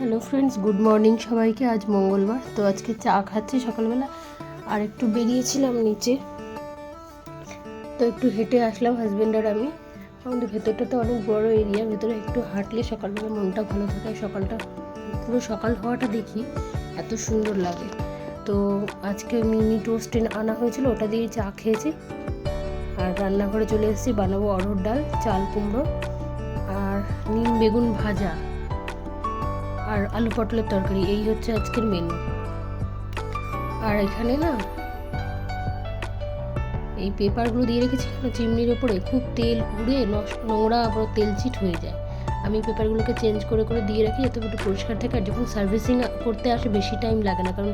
Hello friends, good morning সবাইকে। আজ মঙ্গলবার, তো আজকে চা খাচ্ছি সকালবেলা। আর একটু বেরিয়েছিলাম নিচে, তো একটু হেঁটে আসলাম হাজব্যান্ড আর আমি। আমাদের ভেতরটা তো অনেক বড় এরিয়া, ভেতরে একটু হাঁটলে সকালবেলা মনটা ভালো থাকে। সকালটা পুরো সকাল হওয়াটা দেখি এত সুন্দর লাগে। তো আজকে মিনি টোস্ট আনা হয়েছিল, ওটা দিয়ে চা খেয়েছি। আর রান্নাঘরে চলে এসেছি, বানাবো অরহর ডাল, চাল কুমড়ো আর নিম বেগুন ভাজা আর আলু পটলের তরকারি। এই হচ্ছে আজকের মেনু। আর এখানে না এই পেপারগুলো দিয়ে রেখেছি না চিমনির ওপরে, খুব তেল উড়ে নোংরা আবার তেল চিট হয়ে যায়। আমি পেপারগুলোকে চেঞ্জ করে করে দিয়ে রাখি যাতে একটু পরিষ্কার থাকে। আর যখন সার্ভিসিং করতে আসে বেশি টাইম লাগে না, কারণ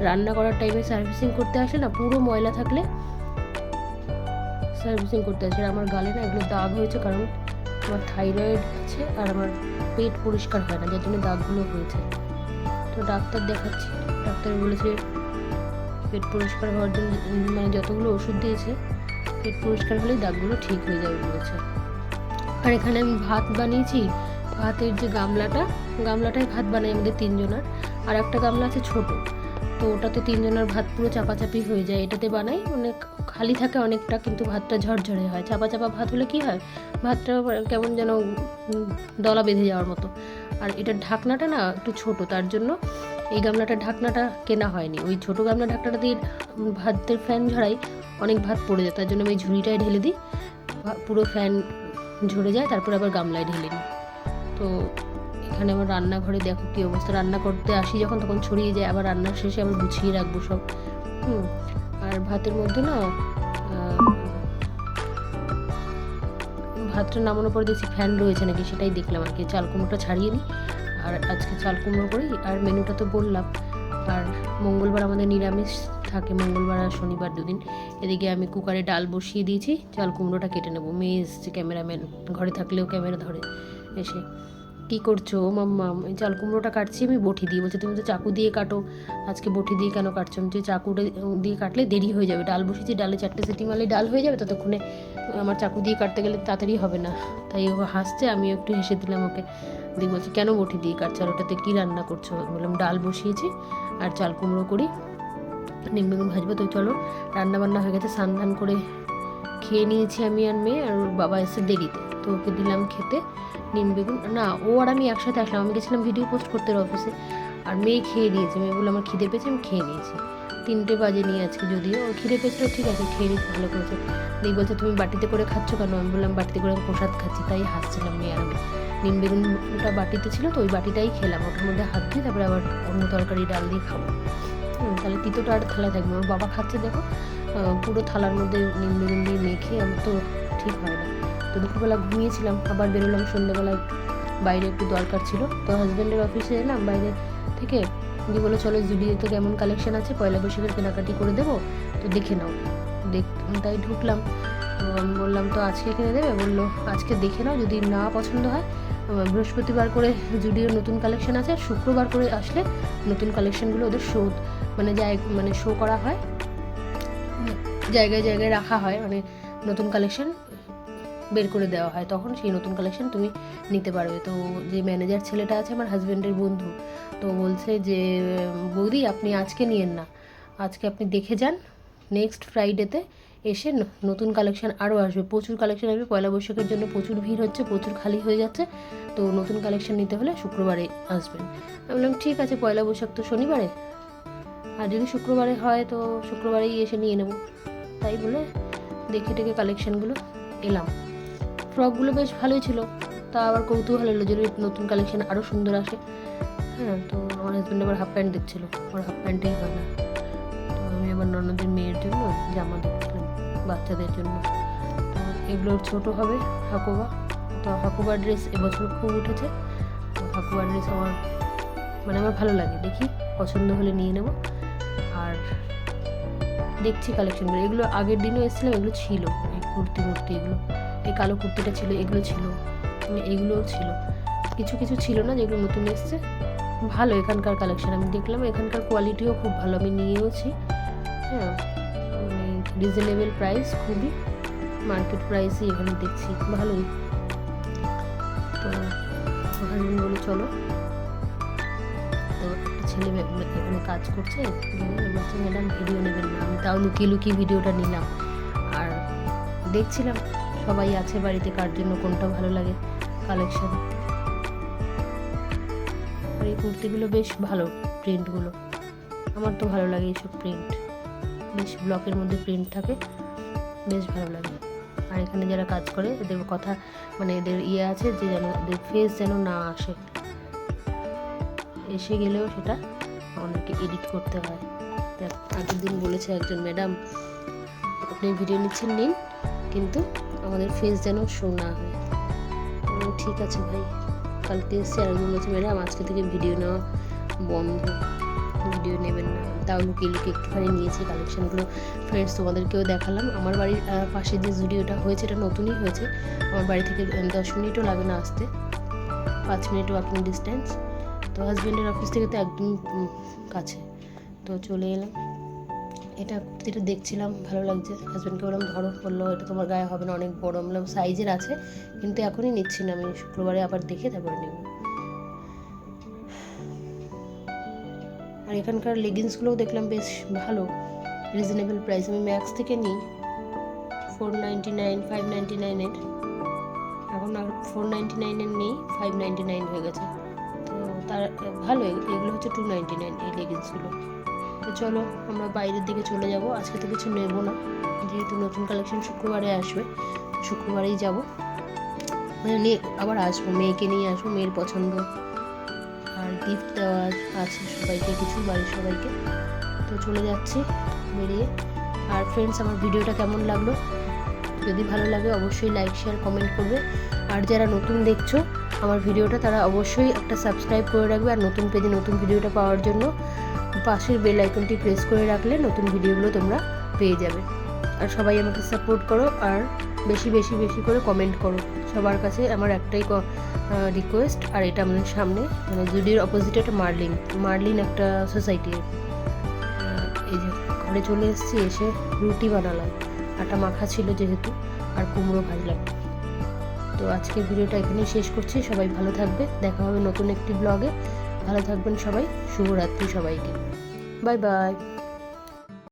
রান্না করার টাইমে সার্ভিসিং করতে আসে না, পুরো ময়লা থাকলে সার্ভিসিং করতে আসে। আর আমার গালে না এগুলো দাগ হয়েছে, কারণ আমার থাইরয়েড আছে আর আমার পেট পরিষ্কার হয় না, যার জন্য দাগগুলো হয়েছে। তো ডাক্তার দেখাচ্ছি, ডাক্তার বলেছে পেট পরিষ্কার হওয়ার জন্য, মানে যতগুলো ওষুধ দিয়েছে পেট পরিষ্কার হলেই দাগগুলো ঠিক হয়ে যাবে বলেছে। আর এখানে আমি ভাত বানিয়েছি, ভাতের যে গামলাটায় ভাত বানাই আমাদের তিনজনার। আর একটা গামলা আছে ছোট, তো ওটাতে তিনজনের ভাত পুরো চাপাচাপি হয়ে যায়। এটাতে বানাই অনেক খালি থাকে অনেকটা, কিন্তু ভাতটা ঝরঝরে হয়। চাপা চাপা ভাত হলে কি হয়, ভাতটা কেমন যেন দলা বেঁধে যাওয়ার মতো। আর এটার ঢাকনাটা না একটু ছোট, তার জন্য এই গামলাটার ঢাকনাটা কেনা হয়নি। ওই ছোটো গামলা ঢাকনাটা দিয়ে ভাতের ফ্যান ঝরাই, অনেক ভাত পড়ে যায়, তার জন্য আমি ঝুড়িটায় ঢেলে দিই, পুরো ফ্যান ঝরে যায়, তারপর আবার গামলায় ঢেলে নিই। তো এখানে আমার রান্নাঘরে দেখো কী অবস্থা, রান্না করতে আসি যখন তখন ছড়িয়ে যায়, আবার রান্নার শেষে আবার গুছিয়ে রাখবো সব। আর ভাতের মধ্যে না ভাতটা নামানোর পরে দেখছি ফ্যান রয়েছে নাকি, সেটাই দেখলাম আর কি। চাল কুমড়োটা ছাড়িয়ে নিই, আর আজকে চাল কুমড়ো করি। আর মেনুটা তো বললাম। আর মঙ্গলবার আমাদের নিরামিষ থাকে, মঙ্গলবার আর শনিবার দুদিন। এদিকে আমি কুকারে ডাল বসিয়ে দিয়েছি, চাল কুমড়োটা কেটে নেবো। মেয়ে এসছে, ক্যামেরাম্যান ঘরে থাকলেও ক্যামেরা ধরে এসে। কী করছো মাম্মা? চাল কুমড়োটা কাটছি আমি বটি দিয়ে। বলছে তুমি তো চাকু দিয়ে কাটো, আজকে বটি দিয়ে কেন কাটছো? আমি যে চাকুটা দিয়ে কাটলে দেরি হয়ে যাবে, ডাল বসেছি, ডালে 4টে সিটি মারলে ডাল হয়ে যাবে, ততক্ষণে আমার চাকু দিয়ে কাটতে গেলে তাড়াতাড়ি হবে না। তাই ও হাসছে, আমিও একটু হেসে দিলাম ওকে। দিয়ে বলছি কেন বটি দিয়ে কাটছো, আর ওটাতে কী রান্না করছো? বললাম ডাল বসিয়েছি আর চাল কুমড়ো করি, নিম বেগুন ভাজবো। তো চলো, রান্না বান্না হয়ে গেছে, স্নান ধান করে খেয়ে নিয়েছি আমি আর মেয়ে। আর ওর বাবা এসে দেরিতে, তো ওকে দিলাম খেতে নিম বেগুন। না, ও আর আমি একসাথে আসলাম, আমি গেছিলাম ভিডিও পোস্ট করতে অফিসে, আর মেয়ে খেয়ে নিয়েছে। মেয়ে বললো আমার খিদে পেয়েছে, আমি খেয়ে নিয়েছি। 3টে বাজে নিয়ে আজকে, যদিও ওর খিদে পেয়েছিল, ঠিক আছে খেয়ে নিয়েছি, ভালো করেছে। দিয়ে বলছে তুমি বাটিতে করে খাচ্ছ কেন? আমি বললাম বাটিতে করে আমি প্রসাদ খাচ্ছি। তাই হাসছিলাম মেয়ে আর আমি। নিম বেগুনটা বাটিতে ছিল, তো ওই বাটিটাই খেলাম, ওটার মধ্যে হাত দিয়ে তারপরে আবার অন্য তরকারি ডাল দিয়ে খাবো। তাহলে তিতোটা আর থালায় থাকবে। ওর বাবা খাচ্ছে দেখো, পুরো থালার মধ্যে নিম বেগুন দিয়ে মেখে, আমার তো ঠিক হয় না। তো দুপুরবেলা ঘুমিয়েছিলাম, আবার বেরোলাম সন্ধ্যেবেলা, বাইরে একটু দরকার ছিল। তো হাজব্যান্ডের অফিসে এলাম বাইরে থেকে, দিয়ে বলে চলো জুডিওতে কেমন কালেকশন আছে, পয়লা বৈশাখের কেনাকাটি করে দেবো, তো দেখে নাও। তাই ঢুকলাম। তো আমি বললাম তো আজকে কিনে দেবে? বললো আজকে দেখে নাও, যদি না পছন্দ হয় বৃহস্পতিবার করে জুডিওর নতুন কালেকশন আছে, আর শুক্রবার করে আসলে নতুন কালেকশনগুলো ওদের মানে শো করা হয়, জায়গায় জায়গায় রাখা হয়, মানে নতুন কালেকশন বের করে দেওয়া হয়, তখন সেই নতুন কালেকশন তুমি নিতে পারবে। তো যে ম্যানেজার ছেলেটা আছে আমার হাজব্যান্ডের বন্ধু, তো বলছে যে বৌদি আপনি আজকে নিয়েন না, আজকে আপনি দেখে যান, নেক্সট ফ্রাইডেতে এসে নতুন কালেকশন আরও আসবে, প্রচুর কালেকশন আসবে। পয়লা বৈশাখের জন্য প্রচুর ভিড় হচ্ছে, প্রচুর খালি হয়ে যাচ্ছে, তো নতুন কালেকশন নিতে হলে শুক্রবারে আসবেন। আমি বললাম ঠিক আছে, পয়লা বৈশাখ তো শনিবারে, আর যদি শুক্রবারে হয় তো শুক্রবারেই এসে নিয়ে নেব। তাই বলে দেখে টেকে কালেকশানগুলো এলাম। ফ্রকগুলো বেশ ভালোই ছিল, তা আবার কৌতূহল হলো যদি নতুন কালেকশান আরও সুন্দর আসে। তো আমার হাজব্যান্ড আবার হাফ প্যান্ট দেখছিলো, ওর হাফ প্যান্টেই হয় না। তো আমি আবার ননদের মেয়ের জন্য জামা দেখছিলাম, বাচ্চাদের জন্য। তো এগুলো ছোটো হবে হাকুবা, তো হাকুবা ড্রেস এবছর খুব উঠেছে। তো হাকুবা ড্রেস আমার ভালো লাগে, দেখি পছন্দ হলে নিয়ে নেব। আর দেখছি কালেকশনগুলো, এগুলো আগের দিনও এসেছিলাম, এগুলো ছিল, এই কুর্তি এগুলো, এই কালো কুর্তিটা ছিল, এগুলো ছিল, এগুলোও ছিল, কিছু কিছু ছিল না যেগুলো নতুন এসছে। ভালো এখানকার কালেকশন, আমি দেখলাম এখানকার কোয়ালিটিও খুব ভালো, আমি নিয়েওছি। রিজনেবল প্রাইস, খুবই মার্কেট প্রাইসই এখানে দেখছি, ভালোই। তো হাজব্যান্ড বলে চলো ছেলে এখানে কাজ করছে, বলছে ম্যাডাম ভিডিও নেবেন না। আমি তাও লুকিয়ে লুকিয়ে ভিডিওটা নিলাম। আর দেখছিলাম সবাই আছে বাড়িতে, কার জন্য কোনটা ভালো লাগে কালেকশন। আর এই কুর্তিগুলো বেশ ভালো, প্রিন্টগুলো আমার তো ভালো লাগে। এইসব প্রিন্ট বেশ ব্লকের মধ্যে প্রিন্ট থাকে, বেশ ভালো লাগে। আর এখানে যারা কাজ করে এদের কথা মানে এদের আছে যে যেন এদের ফেস যেন না আসে, এসে গেলেও সেটা অনেকে এডিট করতে হয়। আগের দিন বলেছে একজন, ম্যাডাম আপনি ভিডিও নিচ্ছেন নিন, কিন্তু আমাদের ফেস যেন শো না হয়। ঠিক আছে ভাই। কালকে এসছে আরেকজন বলছে, ম্যাডাম আজকে থেকে ভিডিও নেওয়া বন্ধ, ভিডিও নেবেন না। তাও লুকিয়ে লুকিয়ে একটুখানি নিয়েছি কালেকশানগুলো। ফ্রেন্ডস তোমাদেরকেও দেখালাম। আমার বাড়ির পাশে যে স্টুডিওটা হয়েছে এটা নতুনই হয়েছে, আমার বাড়ি থেকে 10 মিনিটও লাগে না আসতে, 5 মিনিট ওয়াকিং ডিস্টেন্স। তো হাজব্যান্ডের অফিস থেকে তো একদম কাছে, তো চলে এলাম। এটা কুর্তিটা দেখছিলাম, ভালো লাগছে। হাজব্যান্ডকে বললাম ধরো, বললো এটা তোমার গায়ে হবে না, অনেক বড়। বললাম সাইজের আছে, কিন্তু এখনই নিচ্ছি না, আমি শুক্রবারে আবার দেখে তারপরে নেব। আর এখানকার লেগিংসগুলোও দেখলাম বেশ ভালো, রিজনেবল প্রাইস। আমি ম্যাক্স থেকে নিই 499, 599-এর। এখন আর 499-এর নেই, 599 হয়ে গেছে। তো তার ভালো, এগুলো হচ্ছে 299 এই লেগিংসগুলো। তো চলো আমরা বাইরের দিকে চলে যাব। আজকে তো কিছু নেব না, যেহেতু নতুন কালেকশন শুক্রবারে আসবে, শুক্রবারেই যাব। মানে আবার আসবো, মেয়েকে নিয়ে আসবো, মেয়ের পছন্দ আর গিফট দেওয়া আছে সবাইকে, কিছু বাড়ির সবাইকে। তো চলে যাচ্ছি বেরিয়ে। আর ফ্রেন্ডস আমার ভিডিওটা কেমন লাগলো, যদি ভালো লাগে অবশ্যই লাইক শেয়ার কমেন্ট করবে। আর যারা নতুন দেখছো আমার ভিডিওটা, তারা অবশ্যই একটা সাবস্ক্রাইব করে রাখবে। আর নতুন পেজে নতুন ভিডিওটা পাওয়ার জন্য পাশের বেল আইকনটি প্রেস করে রাখলে নতুন ভিডিওগুলো তোমরা পেয়ে যাবে। আর সবাই আমাকে সাপোর্ট করো, আর বেশি বেশি বেশি করে কমেন্ট করো। সবার কাছে আমার একটাই রিকোয়েস্ট। আর এটা আমাদের সামনে মানে জুডির অপোজিটে একটা মার্লিন একটা সোসাইটি। এই যে ঘরে চলে এসেছি, এসে রুটি বানালাম, আটা মাখা ছিল যেহেতু, আর কুমড়ো ভাজলাম। তো আজকের ভিডিওটা এখানেই শেষ করছি। সবাই ভালো থাকবে, দেখা হবে নতুন একটি ব্লগে। ভালো থাকবেন সবাই, শুভরাত্রি সবাইকে, বাই বাই।